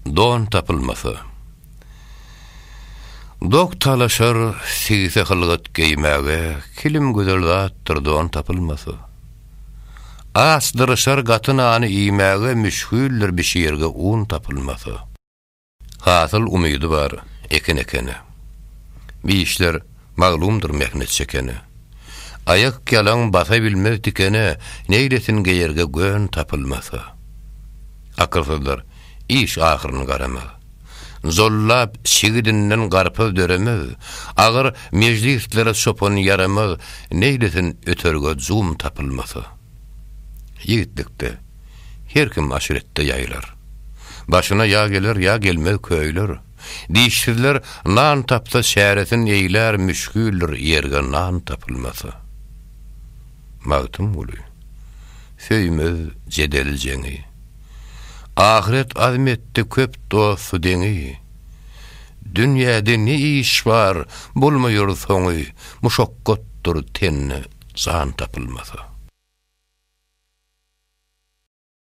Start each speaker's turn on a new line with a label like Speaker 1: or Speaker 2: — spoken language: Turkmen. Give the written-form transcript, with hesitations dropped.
Speaker 1: Don tapılması. Dok talaşar sigise hılgıt geymäge, kilim güzel zattır don tapılması. Asdırışar gatın anı iýmäge müşgüldür bir şiirge un tapılması. Hasıl umydy bar, ekene. Bir işler maglumdur mehnet çekeni. Ayak yalan basa bilmez dikene, neylesin geyerge gön tapılması. Akılsızlar, iş ahırını garamaz. Zollap şigidinden garpöz döremez. Ağır meclislere sopun yaramaz, neylesin ötörge zoom tapılması. Yiğitlikte, her kim aşirette yaylar. Başına ya gelir ya gelmez köyler. Dişsizler nan tapsa şäretin eyler müşgüldür yerge nan tapılması. Mağtım gulu, söýmez cedel jeňi. Ahiret azmetdi köp dostu deňi. Dünýäde ne iş var, bulmaýar soňy, muşakkatdyr tenne zan tapılması.